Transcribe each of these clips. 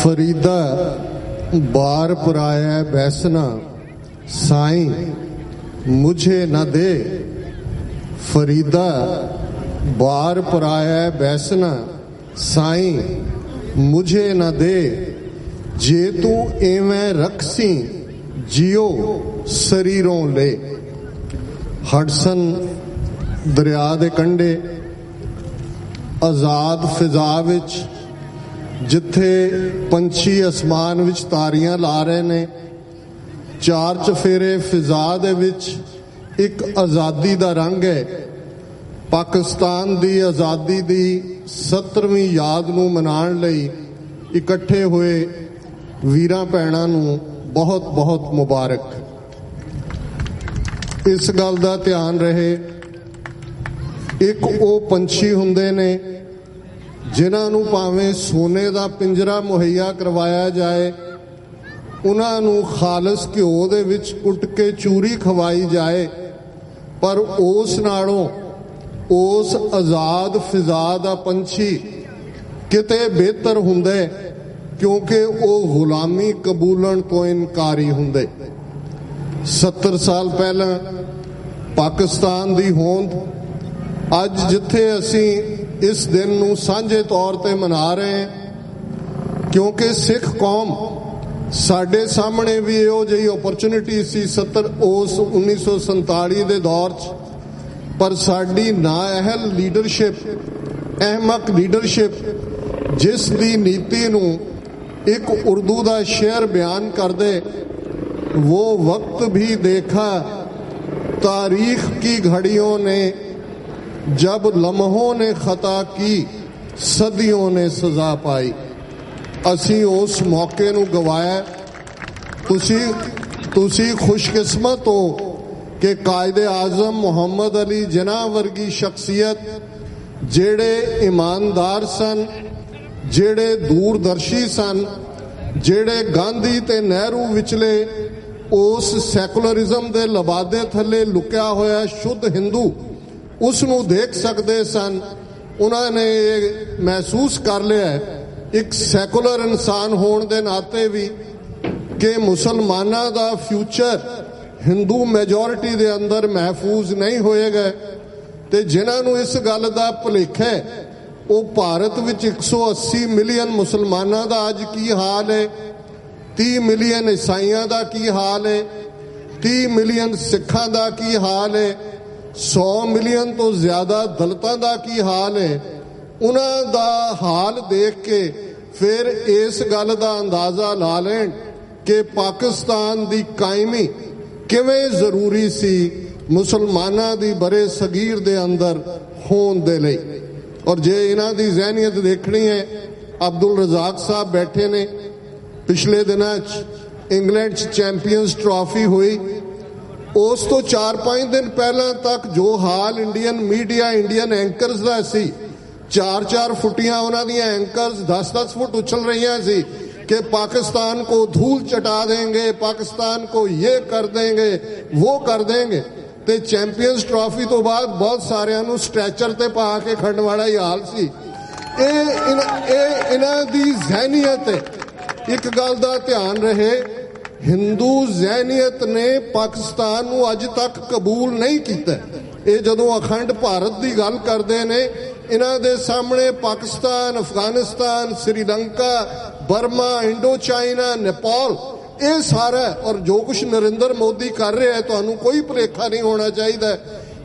फरीदा बार पुराया बैसना साईं मुझे न दे। फरीदा बार पुराया बैसना साईं मुझे न दे। जे तू एवें रखसी जियो शरीरों ले। हडसन दरिया दे कंढे आज़ाद फिजा विच जिथे पंछी आसमान विच तारियां ला रहे ने, चार चफेरे फिजा दे विच एक आज़ादी दा रंग है। पाकिस्तान दी आज़ादी दी 70वीं याद नूं मनाउण लई इकट्ठे होए वीरां भैणां नूं बहुत बहुत मुबारक। इस गल दा ध्यान रहे, एक वो पंछी हुंदे ने जिन्हां नूं भावें सोने दा पिंजरा मुहैया करवाया जाए, उन्हां नूं खालस घिओ दे विच कुट के चूरी खवाई जाए, पर उस नालों उस आज़ाद फिजा दा पंछी किते बेहतर हुंदे, क्योंकि वो गुलामी कबूलन तो इनकारी हुंदे। 70 साल पहला पाकिस्तान दी होंद अज जिथे असी इस दिन नूं सांझे तौर ते मना रहे हैं, क्योंकि सिख कौम साडे सामने भी इहो जी अपॉर्चुनिटी सी 1947 दे दौर च, पर साडी नाअहल लीडरशिप, अहमक लीडरशिप, जिस दी नीति नूं एक उर्दू दा शेर बयान कर दे, वो वक्त भी देखा तारीख की घड़ियों ने, जब लम्हों ने खता की सदियों ने सजा पाई। असी उस मौके नूं गवाया। तुसी खुशकिस्मत हो कि कायदे आज़म मुहम्मद अली जिन्ना वर्गी शख्सियत, जेड़े ईमानदार सन, जेड़े दूरदर्शी सन, जेड़े गांधी ते नेहरू विचले उस सैकुलरिज्म दे लबादे थले लुकिया होया शुद्ध हिंदू उसनूं देख सकते सन। उन्होंने ये महसूस कर लिया एक सैकुलर इंसान होने दे नाते भी कि मुसलमाना दा फ्यूचर हिंदू मैजोरिटी दे अंदर महफूज नहीं होएगा। ते जिन्हां नूं इस गल दा भुलेखा है, वो भारत विच 180 मिलियन मुसलमाना दा अज की हाल है, 30 मिलियन ईसाइयां दा की हाल है, 30 मिलियन सिखां दा की हाल है, 100 मिलियन तो ज्यादा दलितां दा की हाल है। उन्हां दा हाल देख के फिर इस गल दा अंदाजा ला लें कि पाकिस्तान दी कायमी किवें जरूरी सी मुसलमाना दी बरे सगीर दे अंदर होण दे लई। और जे इन्हां दी ज़हनीयत देखनी है, अब्दुल रज़ाक साहब बैठे ने, पिछले दिनां इंग्लैंड चैंपियंस ट्रॉफी हुई, उस तो 4-5 दिन पहला तक जो हाल इंडियन मीडिया, इंडियन एंकर्स दा सी, 4-4 फुटियां उन्हां दियां एंकर्स 10-10 फुट उछल रही सी कि पाकिस्तान को धूल चटा देंगे, पाकिस्तान को ये कर देंगे, वो कर देंगे। ते चैंपियंस ट्रॉफी तो बाद बहुत सारिਆਂ ਨੂੰ स्ट्रैचर ते पा के खड़न वाला ही हाल सी। इन्हां दी ज़हनीयत है। एक गल दा ध्यान रहे, हिंदू ज़हनीयत ने पाकिस्तान नूं अज तक कबूल नहीं कीता। ये जदों अखंड भारत की गल करते हैं, इन्हां दे सामने Pakistan, Afghanistan, Sri Lanka, Burma, Indo China, Nepal, ये सारा और जो कुछ नरेंद्र मोदी कर रहे हैं, तो कोई भुलेखा नहीं होना चाहिए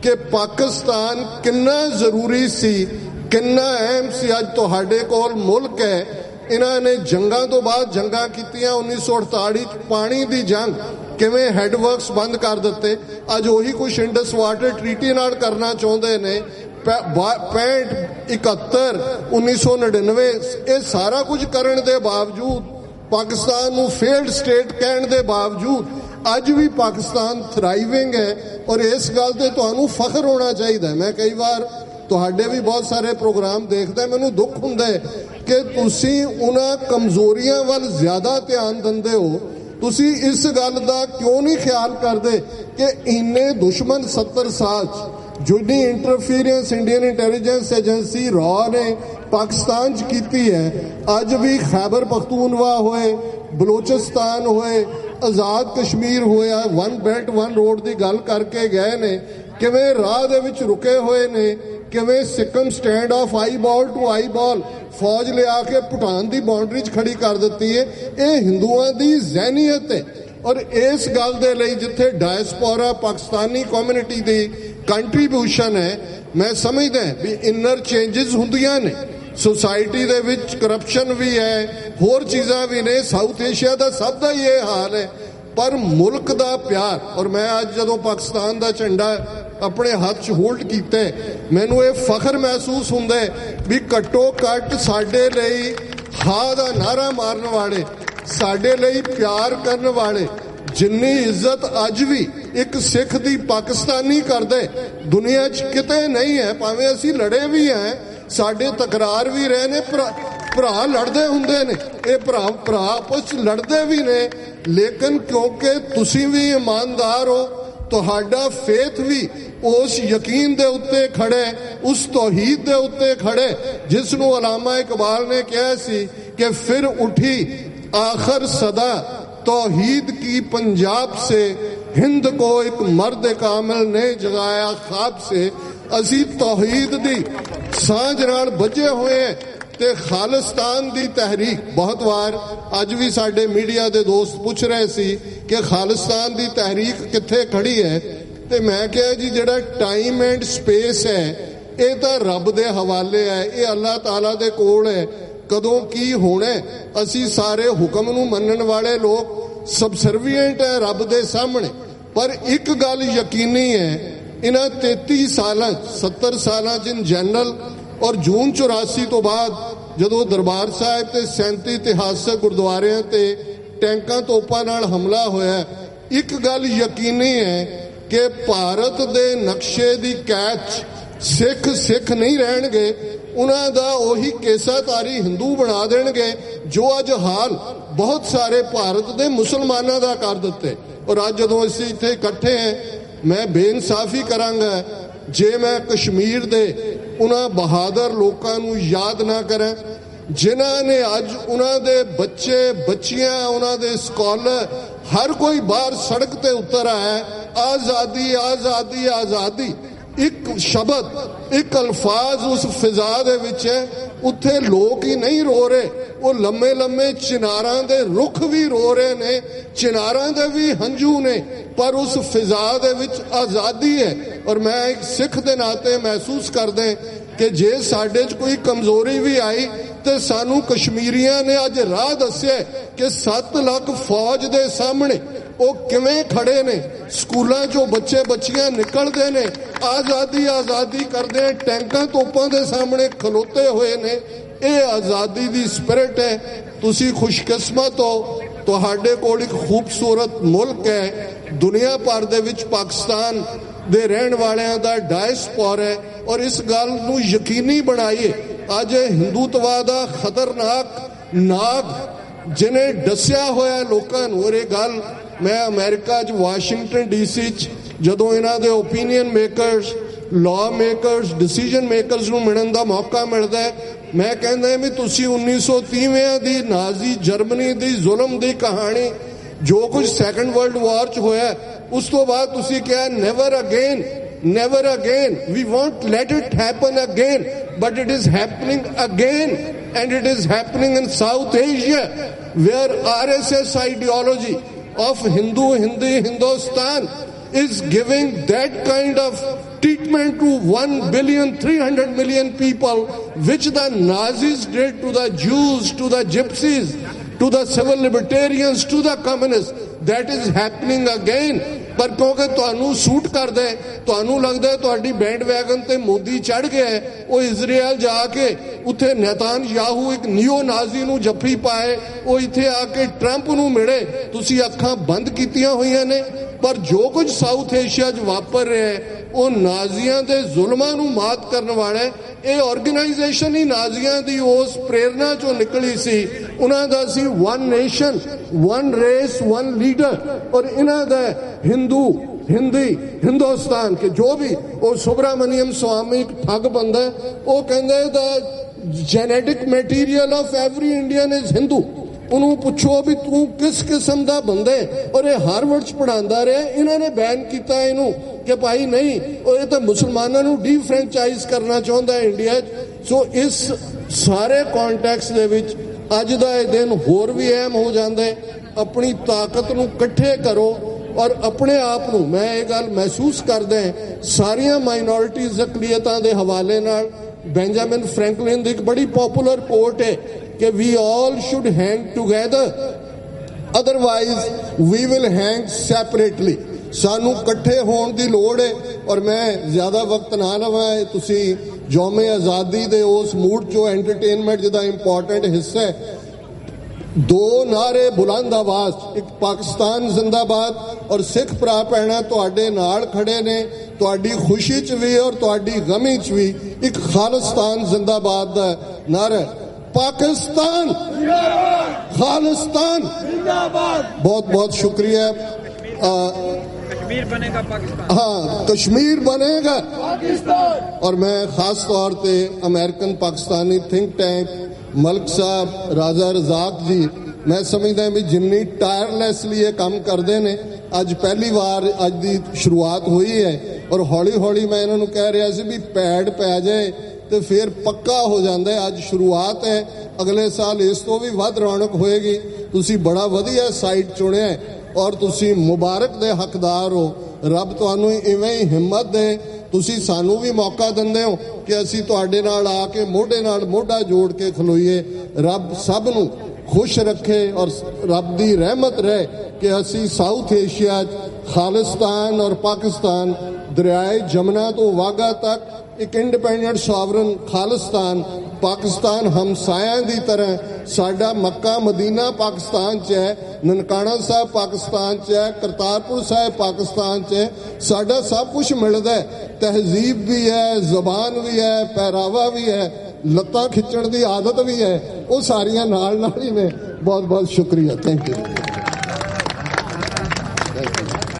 कि पाकिस्तान कितना जरूरी सी, कितना अहम सी। अज तुहाडे कोल मुल्क है, इन्होंने जंगा तो बाद जंगा कीतियां, 1948 पानी दी जंग किवें हेडवर्क्स बंद कर दिते, अज उही कुछ इंडस वाटर ट्रीटी नाल करना चाहते ने। 65, 71, 1999 ये सारा कुछ करने के बावजूद, पाकिस्तान नूं फेल्ड स्टेट कहने के बावजूद अज भी पाकिस्तान थ्राइविंग है। और इस गल ते तुहानूं फख्र होना चाहिए। मैं कई बार तुहाडे भी बहुत सारे प्रोग्राम देखदा, मैनूं दुख हुंदा है कि तुसी उन्हां कमजोरियां वल ज्यादा ध्यान दिंदे हो। तुसी इस गल दा क्यों नहीं ख्याल करदे कि इन्ने दुश्मन 70 साल जिन्नी इंटरफीरेंस इंडियन इंटैलीजेंस एजेंसी रॉ ने ਪਾਕਿਸਤਾਨ 'ਚ ਕੀਤੀ ਹੈ, ਅੱਜ ਵੀ ਖੈਬਰ ਪਖਤੂਨਵਾ ਹੋਏ, ਬਲੋਚਿਸਤਾਨ ਹੋਏ, ਆਜ਼ਾਦ ਕਸ਼ਮੀਰ ਹੋਇਆ, ਵਨ ਬੈਲਟ ਵਨ ਰੋਡ ਦੀ ਗੱਲ ਕਰਕੇ ਗਏ ਨੇ, ਕਿਵੇਂ ਰਾਹ ਦੇ ਵਿੱਚ ਰੁਕੇ ਹੋਏ ਨੇ, ਕਿਵੇਂ Sikkim standoff eyeball to eyeball ਫੌਜ ਲਿਆ ਕੇ ਭੂਟਾਨ ਦੀ ਬਾਉਂਡਰੀ 'ਚ ਖੜੀ ਕਰ ਦਿੱਤੀ ਹੈ। ਇਹ ਹਿੰਦੂਆਂ ਦੀ ਜ਼ਹਿਨੀਅਤ ਹੈ। ਔਰ ਇਸ ਗੱਲ ਦੇ ਲਈ ਜਿੱਥੇ ਡਾਇਸਪੋਰਾ ਪਾਕਿਸਤਾਨੀ ਕਮਿਊਨਿਟੀ ਦੀ ਕੰਟਰੀਬਿਊਸ਼ਨ ਹੈ, ਮੈਂ ਸਮਝਦਾ ਵੀ ਇਨਰ ਚੇਂਜਸ ਹੁੰਦੀਆਂ ਨੇ सोसाइटी दे विच, करप्शन भी है, होर चीज़ां भी ने। साउथ एशिया का सब का ही ये हाल है, पर मुल्क का प्यार। और मैं अज जदों पाकिस्तान का झंडा अपने हाथ च होल्ड कीता, मैनूं ये फखर महसूस हुंदा है भी घट्टो घट साडे लई हा दा नारा मारन वाले, साडे लई प्यार करन वाले, जिन्नी इज्जत अज भी एक सिख दी पाकिस्तानी करदे दुनिया च किते नहीं है। भावें असीं लड़े भी हैं, साडे तकरार भी रहे ने, भरा लड़दे हुंदे ने, ये भरा आपस लड़दे भी ने, लेकिन क्योंकि तुसीं भी ईमानदार हो, तुहाडा फेथ भी उस यकीन दे उत्ते खड़े, उस तौहीद दे उत्ते खड़े जिसनूं अलामा इकबाल ने कहा सी कि फिर उठी आखिर सदा तौहीद की पंजाब से, हिंद को एक मर्द कामिल ने जगाया ख्वाब से। असी तौहीद दी सांझ नाल बजे हुए ते खालिस्तान दी तहरीक, बहुत बार अज भी साडे मीडिया दे दोस्त पूछ रहे सी कि खालिस्तान दी तहरीक कित्थे खड़ी है, ते मैं कहा जी जिहड़ा टाइम एंड स्पेस है ये तो रब दे हवाले है, ये अल्लाह ताला दे कोल है, कदों की होना। असी सारे हुक्म नूं मनण वाले लोग सबसर्विएंट है रब दे सामने। पर एक गल यकीनी है, इन्हां 33 सालां 70 सालां इन जनरल और जून 84 तो बाद जदों दरबार साहिब ते 37 इतिहासक गुरुद्वारियां ते टैंकां तोपां नाल हमला होया, एक गल यकीनी है कि भारत दे नक्शे दी कैच सिख सिख नहीं रहणगे, उन्हां दा ओही केसाधारी हिंदू बना देणगे जो अज हाल बहुत सारे भारत दे मुसलमानां दा कर दित्ते। और अज जदों असीं इत्थे इकट्ठे हैं, मैं बेइंसाफी करांगा जे मैं कश्मीर दे उन्हां बहादुर लोकां नूं याद ना करां जिन्हां ने अज उन्हां दे बच्चे बच्चियां, उन्हां दे स्कॉलर, हर कोई बाहर सड़क ते उतर आया, आज़ादी आज़ादी आज़ादी। एक शब्द, एक अल्फाज उस फिजा दे विच है, उत्थे लोग ही नहीं रो रहे, वो लम्मे लम्मे चिनारां दे रुख भी रो रहे ने, चिनारां दे भी हंझू ने, पर उस फिजा दे विच आज़ादी है। और मैं एक सिख दे नाते महसूस करदे कि जे साडे च कोई कमजोरी भी आई ते सानू कश्मीरियां ने अज राह दस्सिया कि 7 लाख फौज दे सामने वो किवें खड़े ने, स्कूलों चो बच्चे बच्चियां निकलते ने, आज़ादी आज़ादी करते हैं, टैंकां तोपां दे सामने खलोते हुए ने। ये आज़ादी दी स्पिरिट है। तुसी खुशकिस्मत हो, तुहाडे कोल एक खूबसूरत मुल्क है, दुनिया भर दे विच पाकिस्तान दे रहण वालियां दा डायस्पोरा है। और इस गल नूं यकीनी बनाइए, अज हिंदुत्व दा खतरनाक नाग जिन्हें दस्सिया होया लोकां नूं, और ये गल मैं अमेरिका च वाशिंगटन DC च जदों इन्हां दे opinion makers, lawmakers, decision makers नूं मिलण दा मौका मिलदा है, मैं कहंदा भी तुसीं 1930 दी नाजी जर्मनी दी जुल्म दी कहानी, जो कुछ सैकंड वर्ल्ड वॉर च होया, उस तो बाद तुसीं कहा never again, never again, we won't let it happen again, but it is happening again, and it is happening in South Asia, where RSS ideology of Hindustan is giving that kind of treatment to 1,300,000,000 people, which the Nazis did to the Jews, to the Gypsies, to the civil libertarians, to the communists. That is happening again. पर क्योंकि तुहानू suit करदा है, तुहानू लगदा है तुहाडी band wagon ते मोदी चढ़ गया है, वो इजराइल जाके उत्थे नेतानयाहू एक नियो नाजी नू जफ्फी पाए, वो इत्थे आके ट्रंप नू मिले, तुसी अखां बंद कीतियां होईयां ने। पर जो कुछ साउथ एशिया च वापर रहा है वो नाजियां दे जुल्मां नू मात करने वाला है। ये ऑर्गेनाइजेशन ही नाजियां दी उस प्रेरणा चो निकली सी, उन्हां दा सी one nation, one race, one leader. और इन्हां दा हिंदू, हिंदी, हिंदुस्तान के जो भी वो सुब्रमण्यम स्वामी ठग बंदा है, वो कहंदा है genetic material of every Indian is Hindu. ਉਹਨੂੰ ਪੁੱਛੋ ਵੀ ਤੂੰ ਕਿਸ ਕਿਸਮ ਦਾ ਬੰਦਾ ਹੈ, ਔਰ ਇਹ ਹਾਰਵਰਡ ਚ ਪੜਾਉਂਦਾ ਰਿਹਾ। ਇਹਨਾਂ ਨੇ ਬੈਨ ਕੀਤਾ ਇਹਨੂੰ ਕਿ ਭਾਈ ਨਹੀਂ, ਉਹ ਇਹ ਤਾਂ ਮੁਸਲਮਾਨਾਂ ਨੂੰ ਡੀਫਰੈਂਚਾਈਜ਼ ਕਰਨਾ ਚਾਹੁੰਦਾ ਹੈ ਇੰਡੀਆ 'ਚ। ਸੋ ਇਸ ਸਾਰੇ ਕੌਨਟੈਕਸਟ ਦੇ ਵਿੱਚ ਅੱਜ ਦਾ ਇਹ ਦਿਨ ਹੋਰ ਵੀ ਅਹਿਮ ਹੋ ਜਾਂਦਾ ਹੈ। ਆਪਣੀ ਤਾਕਤ ਨੂੰ ਇਕੱਠੇ ਕਰੋ ਔਰ ਆਪਣੇ ਆਪ ਨੂੰ, ਮੈਂ ਇਹ ਗੱਲ ਮਹਿਸੂਸ ਕਰਦਾ ਸਾਰੀਆਂ ਮਾਈਨੋਰਿਟੀਜ਼ ਅਕਲੀਅਤਾਂ ਦੇ ਹਵਾਲੇ ਨਾਲ ਬੈਂਜਾਮਿਨ ਫਰੈਂਕਲਿਨ ਦੀ ਇੱਕ ਬੜੀ ਪਪੂਲਰ ਕੋਟ ਹੈ कि we all should hang together, otherwise we will hang separately। ਸਾਨੂੰ ਇਕੱਠੇ ਹੋਣ ਦੀ ਲੋੜ ਹੈ। ਔਰ ਮੈਂ ਜ਼ਿਆਦਾ ਵਕਤ ਨਾ ਲਵਾਂ, ਤੁਸੀਂ ਯੌਮ ਆਜ਼ਾਦੀ ਦੇ ਉਸ ਮੂਡ ਚੋਂ ਐਂਟਰਟੇਨਮੈਂਟ ਜਿਹਦਾ ਇੰਪੋਰਟੈਂਟ ਹਿੱਸਾ ਹੈ। ਦੋ ਨਾਰੇ ਬੁਲੰਦ ਆਵਾਜ਼, ਇੱਕ ਪਾਕਿਸਤਾਨ ਜ਼ਿੰਦਾਬਾਦ ਔਰ ਸਿੱਖ ਭਰਾ ਭੈਣਾਂ ਤੁਹਾਡੇ ਨਾਲ ਖੜੇ ਨੇ, ਤੁਹਾਡੀ ਖੁਸ਼ੀ 'ਚ ਵੀ ਔਰ ਤੁਹਾਡੀ ਗਮੀ 'ਚ ਵੀ। ਇੱਕ ਖਾਲਿਸਤਾਨ ਜ਼ਿੰਦਾਬਾਦ ਦਾ ਨਾਰਾ, पाकिस्तान खालिस्तान जिंदाबाद। बहुत बहुत शुक्रिया। कश्मीर बनेगा पाकिस्तान, हाँ कश्मीर बनेगा पाकिस्तान। और मैं खास तौर पे American Pakistani think tank Malik साहब, राजा रजाक जी, मैं समझदा भी जिन्नी टायरलैसली ये काम करते हैं, अज पहली बार अज की शुरुआत हुई है और हौली हौली मैं इन्होंने कह रहा सी भी पैड पै जाए तो फिर पक्का हो जाता है। अज शुरुआत है, अगले साल इस तो भी वध रौनक होएगी। तुसी बड़ा वधिया साइट चुनिया और तुसी मुबारक दे हकदार हो। रब तुहानू इवें ही हिम्मत दे, तुसी सानू भी मौका दिंदे हो कि असी तुहाडे नाल आके मोढे नाल मोढा जोड़ के खलोईए। रब सब नू खुश रखे और रब दी रहमत रहे कि असी साउथ एशिया खालिस्तान और पाकिस्तान, दरियाए जमुना तो वाघा तक एक इंडिपेंडेंट सॉवरन खालिस्तान पाकिस्तान हमसायां दी तरह। साडा मक्का मदीना पाकिस्तान च है, ननकाना साहब पाकिस्तान च है, करतारपुर साहब पाकिस्तान च है। साडा सब कुछ मिलदा है, तहजीब भी है, जबान भी है, पहरावा भी है, लत्तां खिच्चण दी आदत भी है, वो सारियां नाल नाल ही ने। बहुत बहुत शुक्रिया, थैंक यू।